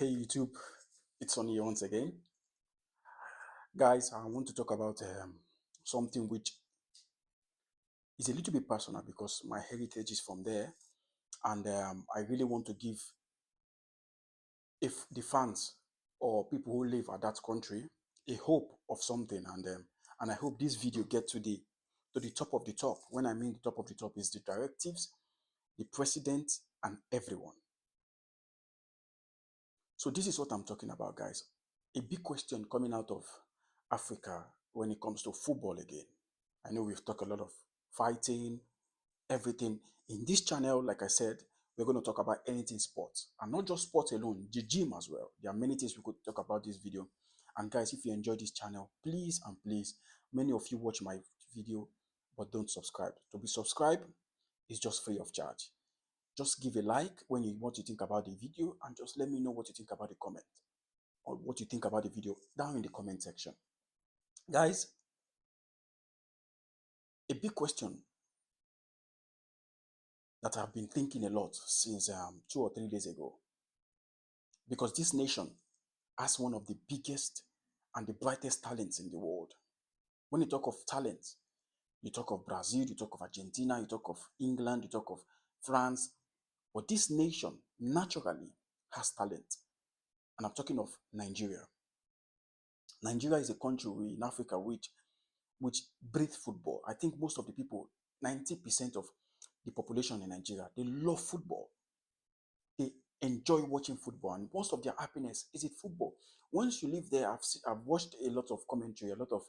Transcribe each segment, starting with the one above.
Hey YouTube, it's on here once again. Guys, I want to talk about something which is a little bit personal because my heritage is from there, and I really want to give if the fans or people who live at that country a hope of something, and I hope this video get to the top of the top. When I mean the top of the top is the directives, the president, and everyone. So this is what I'm talking about, guys. A big question coming out of Africa when it comes to football again. I know we've talked a lot of fighting, everything. In this channel, like I said, we're going to talk about anything sports. And not just sports alone, the gym as well. There are many things we could talk about this video. And guys, if you enjoy this channel, please and please, many of you watch my video but don't subscribe. To be subscribed is just free of charge. Just give a like when you what you think about the video, and just let me know what you think about the comment or what you think about the video down in the comment section. Guys, a big question that I've been thinking a lot since 2 or 3 days ago, because this nation has one of the biggest and the brightest talents in the world. When you talk of talent, you talk of Brazil, you talk of Argentina, you talk of England, you talk of France, but this nation naturally has talent. And I'm talking of Nigeria. Nigeria is a country in Africa which breathe football. I think most of the people, 90% of the population in Nigeria, they love football. They enjoy watching football, and most of their happiness is in football. Once you live there, I've watched a lot of commentary, a lot of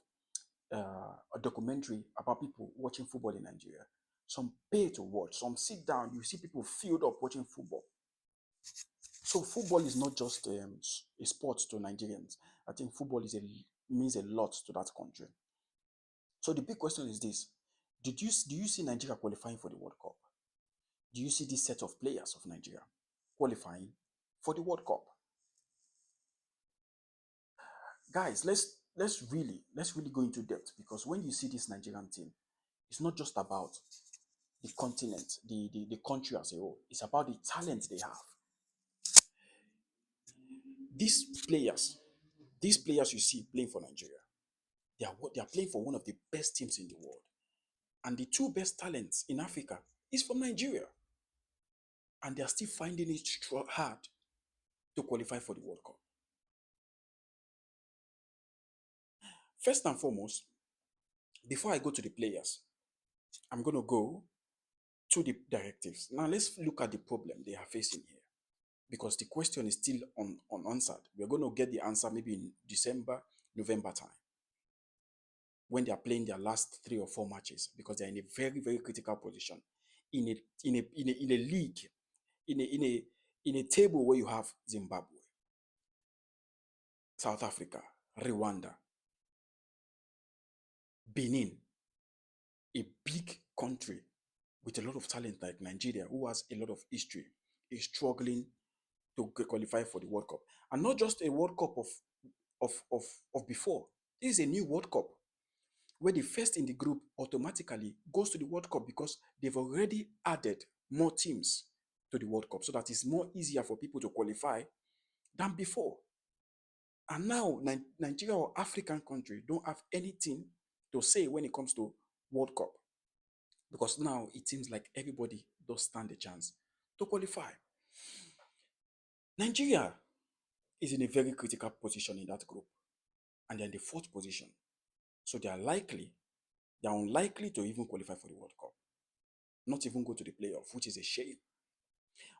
a documentary about people watching football in Nigeria. Some pay to watch, some sit down. You see people filled up watching football. So football is not just a sport to Nigerians. I think football means a lot to that country. So the big question is this: do you see Nigeria qualifying for the World Cup? Do you see this set of players of Nigeria qualifying for the World Cup? Guys, let's really go into depth, because when you see this Nigerian team, it's not just about the continent, the country as a whole. It's about the talent they have. These players, these players you see playing for Nigeria, they are playing for one of the best teams in the world. And the two best talents in Africa is from Nigeria. And they are still finding it hard to qualify for the World Cup. First and foremost, before I go to the players, I'm going to go to the directives. Now let's look at the problem they are facing here, because the question is still unanswered. We're going to get the answer maybe in December, November time, when they are playing their last 3 or 4 matches, because they're in a very, very critical position in a league, in a table where you have Zimbabwe, South Africa, Rwanda, Benin, a big country with a lot of talent like Nigeria, who has a lot of history, is struggling to qualify for the World Cup. And not just a World Cup of before. This is a new World Cup where the first in the group automatically goes to the World Cup, because they've already added more teams to the World Cup, so that it's more easier for people to qualify than before. And now Nigeria or African country don't have anything to say when it comes to World Cup, because now it seems like everybody does stand a chance to qualify. Nigeria is in a very critical position in that group, and they're in the fourth position. So they are unlikely to even qualify for the World Cup, not even go to the playoff, which is a shame.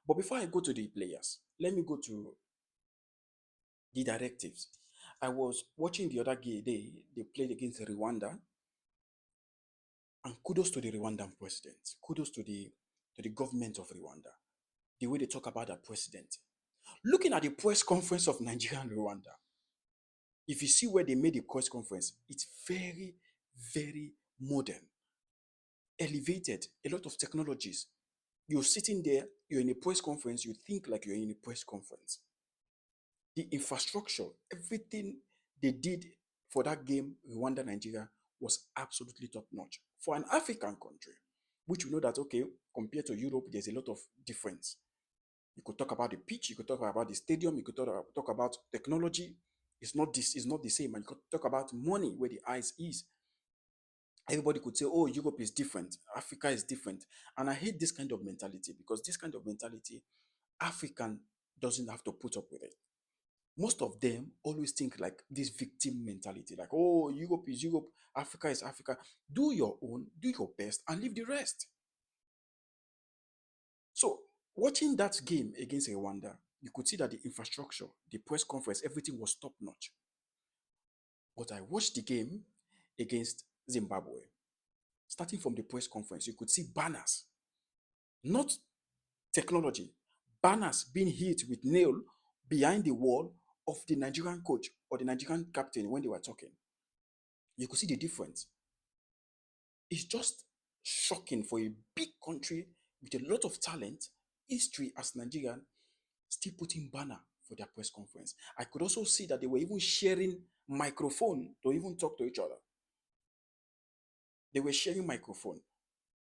But before I go to the players, let me go to the directives. I was watching the other day, they played against Rwanda, and kudos to the Rwandan president, kudos to the government of Rwanda, the way they talk about their president. Looking at the press conference of Nigeria and Rwanda, if you see where they made the press conference, it's very, very modern, elevated, a lot of technologies. You're sitting there, you're in a press conference, you think like you're in a press conference. The infrastructure, everything they did for that game, Rwanda, Nigeria, was absolutely top notch. For an African country, which we know that, okay, compared to Europe, there's a lot of difference. You could talk about the pitch, you could talk about the stadium, you could talk about technology. It's not the same. And you could talk about money where the eyes is. Everybody could say, oh, Europe is different, Africa is different. And I hate this kind of mentality because this kind of mentality, African doesn't have to put up with it. Most of them always think like this victim mentality, like, oh, Europe is Europe, Africa is Africa. Do your own, do your best, and leave the rest. So, watching that game against Rwanda, you could see that the infrastructure, the press conference, everything was top notch. But I watched the game against Zimbabwe. Starting from the press conference, you could see banners, not technology, banners being hit with nail behind the wall of the Nigerian coach or the Nigerian captain when they were talking. You could see the difference. It's just shocking for a big country with a lot of talent, history as Nigerian, still putting banner for their press conference. I could also see that they were even sharing microphone to even talk to each other. They were sharing microphone.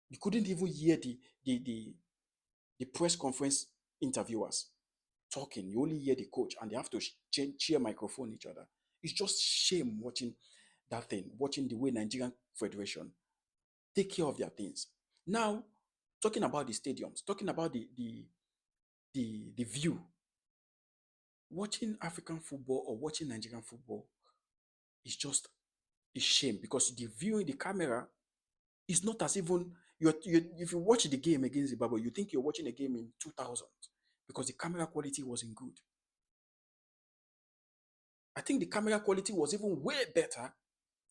You couldn't even hear the press conference interviewers talking. You only hear the coach, and they have to share microphone each other. It's just shame watching that thing, watching the way Nigerian Federation take care of their things. Now, talking about the stadiums, talking about the view, watching African football or watching Nigerian football is just a shame because the view in the camera is not as even you if you watch the game against Zimbabwe, you think you're watching a game in 2000 because the camera quality wasn't good. I think the camera quality was even way better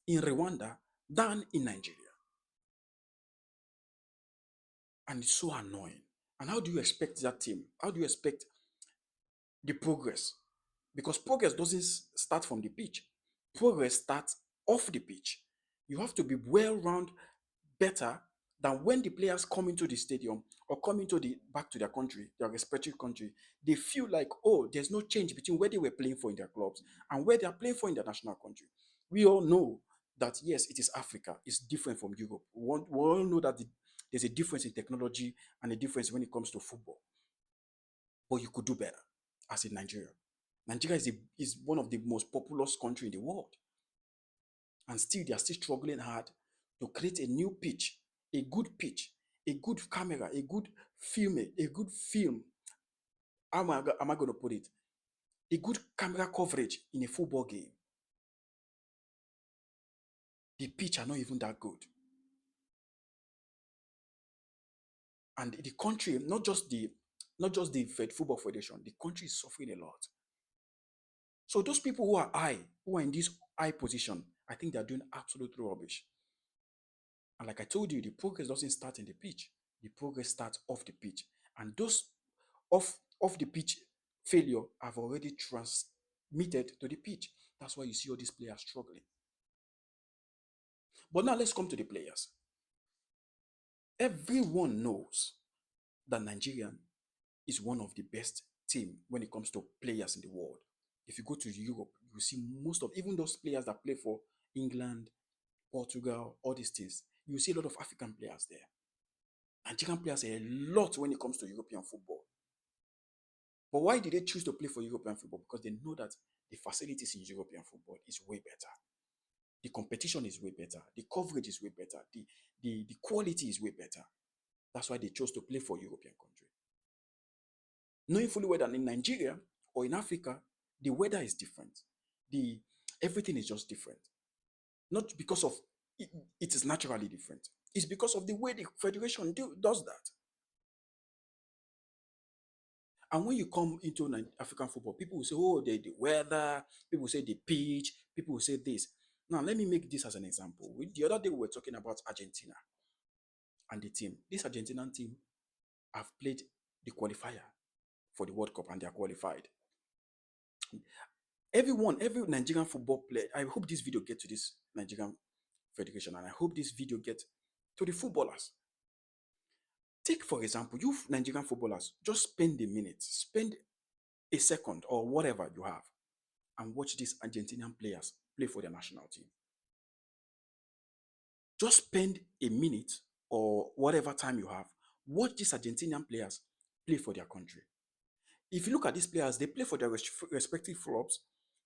in Rwanda than in Nigeria. And it's so annoying. And how do you expect that team? How do you expect the progress? Because progress doesn't start from the pitch. Progress starts off the pitch. You have to be well round better than when the players come into the stadium or come into the back to their country, their respective country. They feel like, oh, there's no change between where they were playing for in their clubs and where they are playing for in their national country. We all know that yes, it is Africa. It's different from Europe. We all know that there's a difference in technology and a difference when it comes to football. But you could do better as in Nigeria. Nigeria is one of the most populous country in the world. And still, they are still struggling hard to create a new pitch, a good camera, a good film. How am I going to put it? A good camera coverage in a football game. The pitch are not even that good. And the country, not just the Fed Football Federation, the country is suffering a lot. So those people who are in this high position, I think they are doing absolute rubbish. And like I told you, the progress doesn't start in the pitch. The progress starts off the pitch. And those off the pitch failure have already transmitted to the pitch. That's why you see all these players struggling. But now let's come to the players. Everyone knows that Nigerian is one of the best team when it comes to players in the world. If you go to Europe, you see most of even those players that play for England, Portugal, all these things. You see a lot of African players there. Nigerian players are a lot when it comes to European football. But why did they choose to play for European football? Because they know that the facilities in European football is way better. The competition is way better. The coverage is way better. The quality is way better. That's why they chose to play for European country. Knowing fully well that in Nigeria or in Africa, the weather is different. The everything is just different. Not because of it is naturally different. It's because of the way the federation does that. And when you come into African football, people will say, oh, the weather, people will say the pitch, people will say this. Now, let me make this as an example. The other day, we were talking about Argentina and the team. This Argentinian team have played the qualifier for the World Cup and they are qualified. Every Nigerian football player, I hope this video gets to this Nigerian Federation and I hope this video gets to the footballers. Take, for example, you Nigerian footballers, just spend a minute, spend a second or whatever you have and watch these Argentinian players play for their national team. Just spend a minute or whatever time you have, watch these Argentinian players play for their country. If you look at these players, they play for their respective clubs.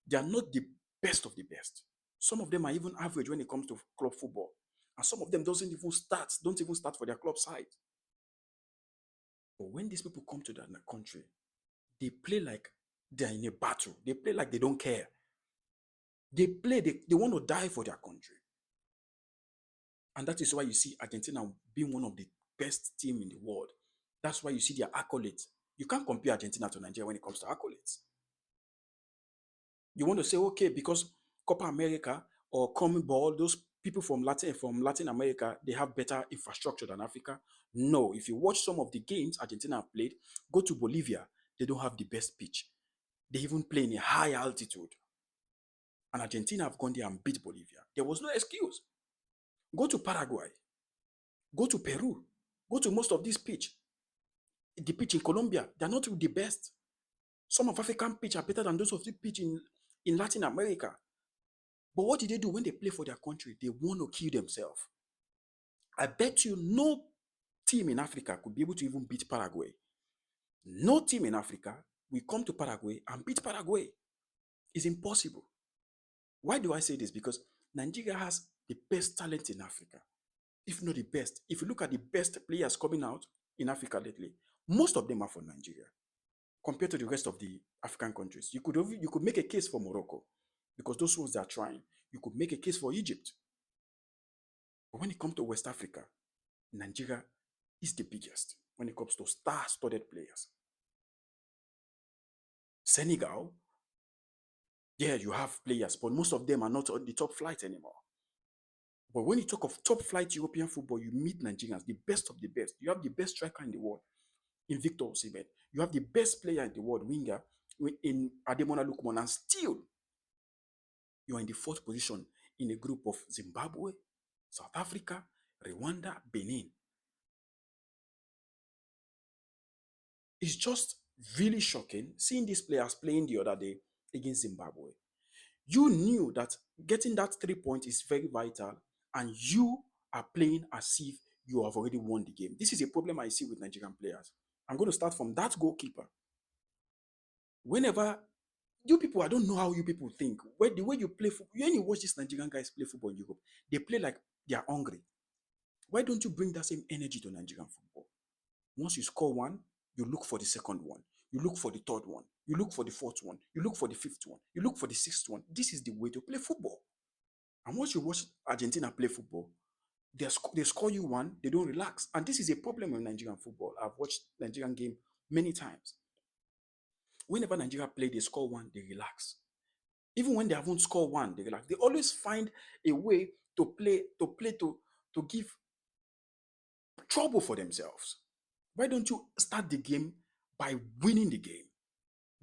They are not the best of the best. Some of them are even average when it comes to club football. And some of them don't even start for their club side. But when these people come to the country, they play like they're in a battle. They play like they don't care. They want to die for their country. And that is why you see Argentina being one of the best team in the world. That's why you see their accolades. You can't compare Argentina to Nigeria when it comes to accolades. You want to say, okay, because Copa America or Common Ball, those people from Latin America, they have better infrastructure than Africa. No, if you watch some of the games Argentina have played, go to Bolivia, they don't have the best pitch. They even play in a high altitude. And Argentina have gone there and beat Bolivia. There was no excuse. Go to Paraguay, go to Peru, go to most of these pitch. The pitch in Colombia, they're not the best. Some of African pitch are better than those of the pitch in Latin America. But what did they do when they play for their country? They want to kill themselves. I bet you no team in Africa could be able to even beat Paraguay. No team in Africa will come to Paraguay and beat Paraguay. It's impossible. Why do I say this? Because Nigeria has the best talent in Africa, if not the best. If you look at the best players coming out in Africa lately, most of them are from Nigeria compared to the rest of the African countries. You could make a case for Morocco because those ones that are trying. You could make a case for Egypt. But when it comes to West Africa, Nigeria is the biggest when it comes to star-studded players. Senegal, yeah, you have players, but most of them are not on the top flight anymore. But when you talk of top flight European football, you meet Nigerians, the best of the best. You have the best striker in the world in Victor Osimhen. You have the best player in the world, winger, in Ademola Lookman, and still you are in the fourth position in a group of Zimbabwe, South Africa, Rwanda, Benin. It's just really shocking seeing these players playing the other day against Zimbabwe. You knew that getting that 3 point is very vital, and you are playing as if you have already won the game. This is a problem I see with Nigerian players. I'm going to start from that goalkeeper. Whenever you people, I don't know how you people think. The way you play football, when you watch these Nigerian guys play football in Europe, they play like they are hungry. Why don't you bring that same energy to Nigerian football? Once you score one, you look for the second one. You look for the third one. You look for the fourth one. You look for the fifth one. You look for the sixth one. This is the way to play football. And once you watch Argentina play football, they score you one, they don't relax. And this is a problem with Nigerian football. I've watched Nigerian game many times. Whenever Nigeria play, they score one, they relax. Even when they haven't scored one, they relax. They always find a way to give trouble for themselves. Why don't you start the game by winning the game?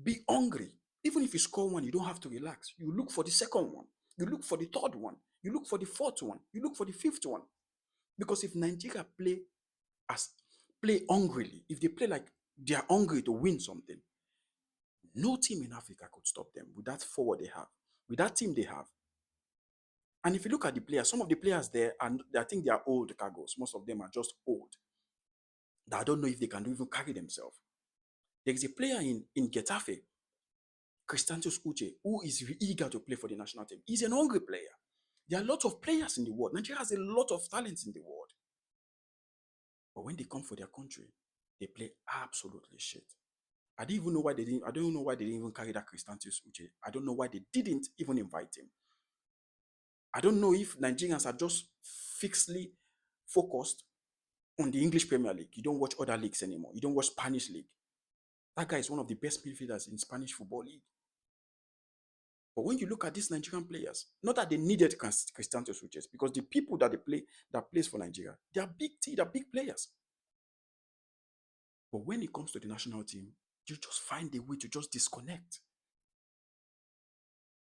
Be hungry. Even if you score one, you don't have to relax. You look for the second one. You look for the third one. You look for the fourth one. You look for the fifth one. Because if Nigeria play hungrily, if they play like they are hungry to win something, no team in Africa could stop them with that forward they have, with that team they have. And if you look at the players, some of the players there, and I think they are old cargoes. Most of them are just old. That I don't know if they can even carry themselves. There is a player in Getafe, Christantos Uche, who is eager to play for the national team. He's an hungry player. There are lots of players in the world. Nigeria has a lot of talents in the world. But when they come for their country, they play absolutely shit. I don't even know why they didn't. I don't know why they didn't even carry that Christantos Uche. I don't know why they didn't even invite him. I don't know if Nigerians are just fixedly focused on the English Premier League. You don't watch other leagues anymore. You don't watch Spanish league. That guy is one of the best midfielders in Spanish football league. But when you look at these Nigerian players, not that they needed Cristiano switches, because the people that plays for Nigeria, they are big players. But when it comes to the national team, you just find a way to just disconnect.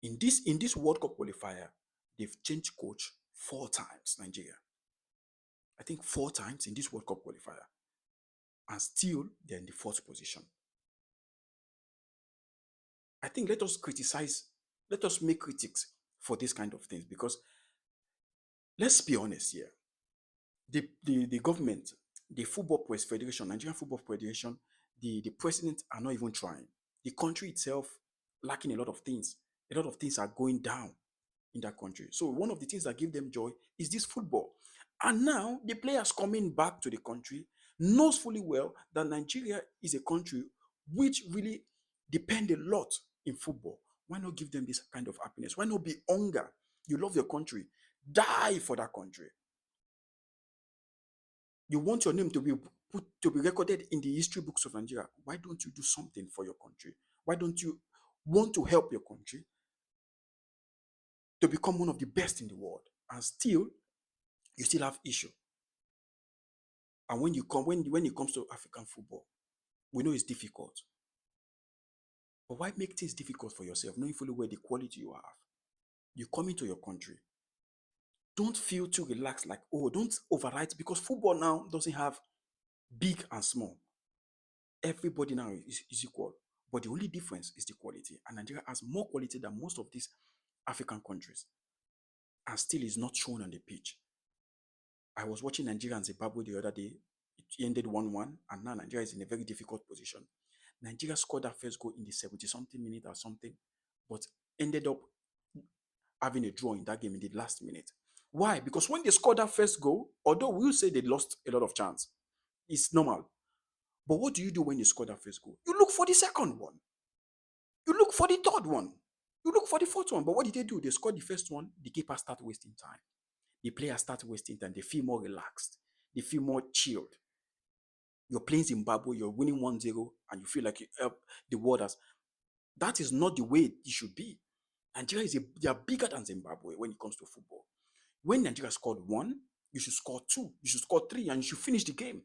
In this World Cup qualifier, they've changed coach 4 times, Nigeria. I think 4 times in this World Cup qualifier. And still, they're in the 4th position. I think let us make critics for this kind of things, because let's be honest here. The government, the Football Press Federation, Nigerian Football Federation, the president are not even trying. The country itself lacking a lot of things. A lot of things are going down in that country. So one of the things that give them joy is this football. And now the players coming back to the country knows fully well that Nigeria is a country which really depend a lot in football. Why not give them this kind of happiness? Why not be hunger? You love your country, die for that country. You want your name to be put to be recorded in the history books of Nigeria. Why don't you do something for your country? Why don't you want to help your country to become one of the best in the world? And still, you still have issue. And when it comes to African football, we know it's difficult. But why make things difficult for yourself, knowing fully well the quality you have? You come into your country. Don't feel too relaxed, like, oh, don't overwrite, because football now doesn't have big and small. Everybody now is equal. But the only difference is the quality. And Nigeria has more quality than most of these African countries. And still is not shown on the pitch. I was watching Nigeria and Zimbabwe the other day. It ended 1-1, and now Nigeria is in a very difficult position. Nigeria scored that first goal in the 70 something minute or something, but ended up having a draw in that game in the last minute. Why? Because when they scored that first goal, although we'll say they lost a lot of chance, it's normal. But what do you do when you score that first goal? You look for the second one. You look for the third one. You look for the fourth one. But what did they do? They scored the first one. The keeper started wasting time. The players start wasting time. They feel more relaxed. They feel more chilled. You're playing Zimbabwe, you're winning 1-0, and you feel like you help the world. That is not the way it should be. Nigeria they are bigger than Zimbabwe when it comes to football. When Nigeria scored one, you should score two, you should score three, and you should finish the game.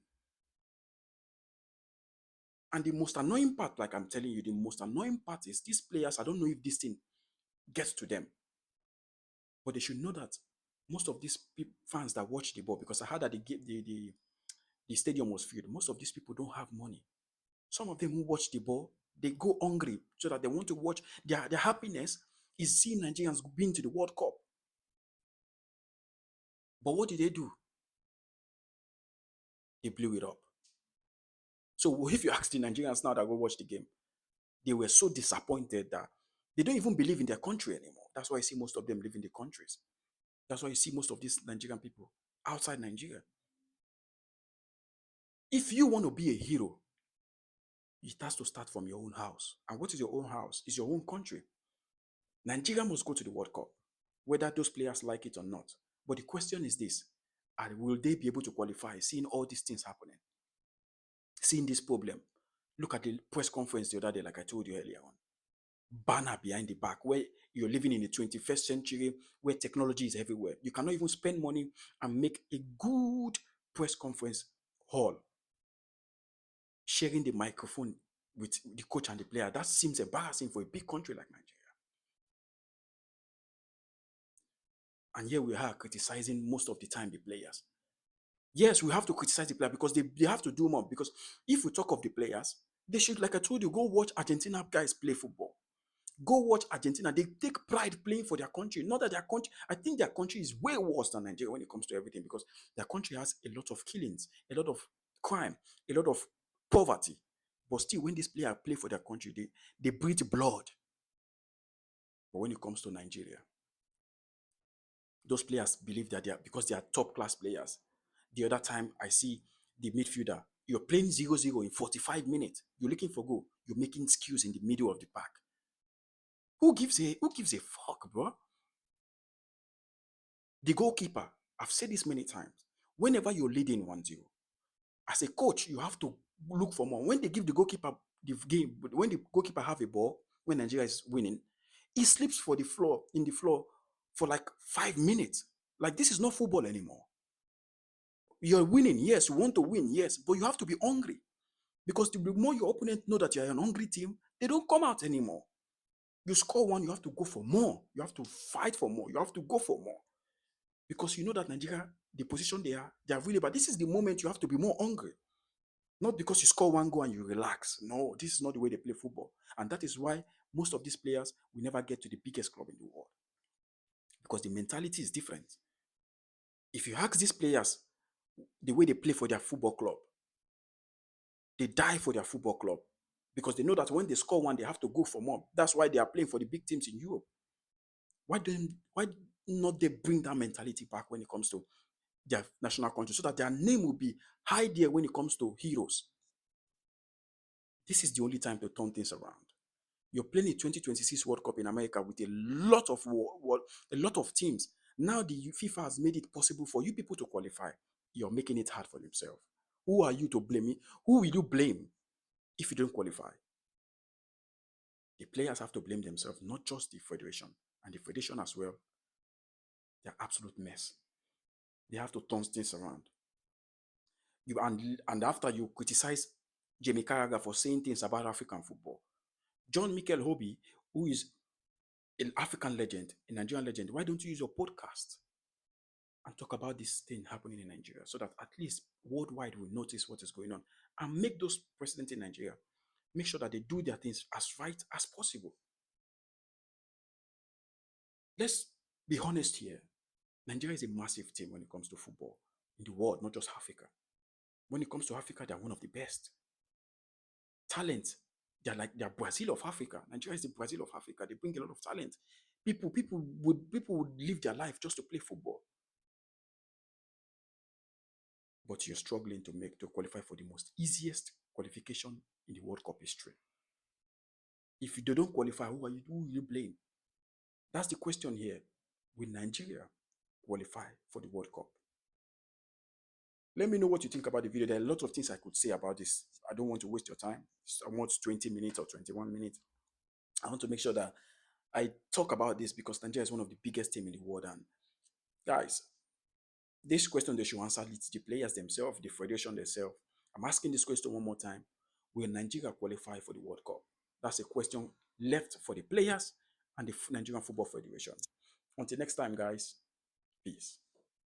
And the most annoying part, like I'm telling you, the most annoying part is these players, I don't know if this thing gets to them, but they should know that most of these fans that watch the ball, because I heard that the stadium was filled, most of these people don't have money. Some of them who watch the ball, they go hungry so that they want to watch. Their happiness is seeing Nigerians being to the World Cup. But what did they do? They blew it up. So if you ask the Nigerians now that go watch the game, they were so disappointed that they don't even believe in their country anymore. That's why I see most of them live in the countries. That's why you see most of these Nigerian people outside Nigeria. If you want to be a hero, it has to start from your own house. And what is your own house? It's your own country. Nigeria must go to the World Cup, whether those players like it or not. But the question is this, and will they be able to qualify seeing all these things happening? Seeing this problem. Look at the press conference the other day, like I told you earlier on. Banner behind the back, where you're living in the 21st century, where technology is everywhere. You cannot even spend money and make a good press conference hall. Sharing the microphone with the coach and the player, that seems embarrassing for a big country like Nigeria. And here we are criticizing most of the time the players. Yes, we have to criticize the player because they have to do more. Because if we talk of the players, they should, like I told you, go watch Argentina guys play football. Go watch Argentina. They take pride playing for their country. Not that their country, I think their country is way worse than Nigeria when it comes to everything, because their country has a lot of killings, a lot of crime, a lot of poverty. But still, when these players play for their country, they breathe blood. But when it comes to Nigeria, those players believe that because they are top class players. The other time I see the midfielder, you're playing 0-0 in 45 minutes. You're looking for goal. You're making excuse in the middle of the park. Who gives a fuck, bro? The goalkeeper, I've said this many times. Whenever you're leading 1-0, as a coach, you have to look for more. When they give the goalkeeper the game, when the goalkeeper have a ball, when Nigeria is winning, he sleeps in the floor for like 5 minutes. Like, this is not football anymore. You're winning, yes, you want to win, yes, but you have to be hungry. Because the more your opponent know that you're an hungry team, they don't come out anymore. You score one, you have to go for more. You have to fight for more. You have to go for more. Because you know that Nigeria, the position they are really bad. This is the moment you have to be more hungry. Not because you score one goal and you relax. No, this is not the way they play football. And that is why most of these players will never get to the biggest club in the world. Because the mentality is different. If you ask these players the way they play for their football club, They die for their football club because they know that when they score one, they have to go for more. That's why they are playing for the big teams in Europe. Why not they bring that mentality back when it comes to their national country so that their name will be high there when it comes to heroes? This is the only time to turn things around. You're playing a 2026 World Cup in America with a lot of teams. Now the FIFA has made it possible for you people to qualify. You're making it hard for themselves. Who are you to blame me? Who will you blame if you don't qualify? The players have to blame themselves, not just the federation. And the federation as well, they're absolute mess. They have to turn things around. And after you criticize Jamie Carragher for saying things about African football, John Mikel Hobie, who is an African legend, a Nigerian legend, why don't you use your podcast and talk about this thing happening in Nigeria so that at least worldwide will notice what is going on and make those presidents in Nigeria make sure that they do their things as right as possible. Let's be honest here. Nigeria is a massive team when it comes to football in the world, not just Africa. When it comes to Africa, they're one of the best. Talent, they're Brazil of Africa. Nigeria is the Brazil of Africa. They bring a lot of talent. People would live their life just to play football. But you're struggling to qualify for the most easiest qualification in the World Cup history. If they don't qualify, who will you blame? That's the question here. Will Nigeria qualify for the World Cup? Let me know what you think about the video. There are a lot of things I could say about this. I don't want to waste your time. It's almost 20 minutes or 21 minutes. I want to make sure that I talk about this because Nigeria is one of the biggest teams in the world. And guys, this question they should answer the players themselves, the federation themselves. I'm asking this question one more time. Will Nigeria qualify for the World Cup? That's a question left for the players and the Nigerian Football Federation. Until next time, guys, peace.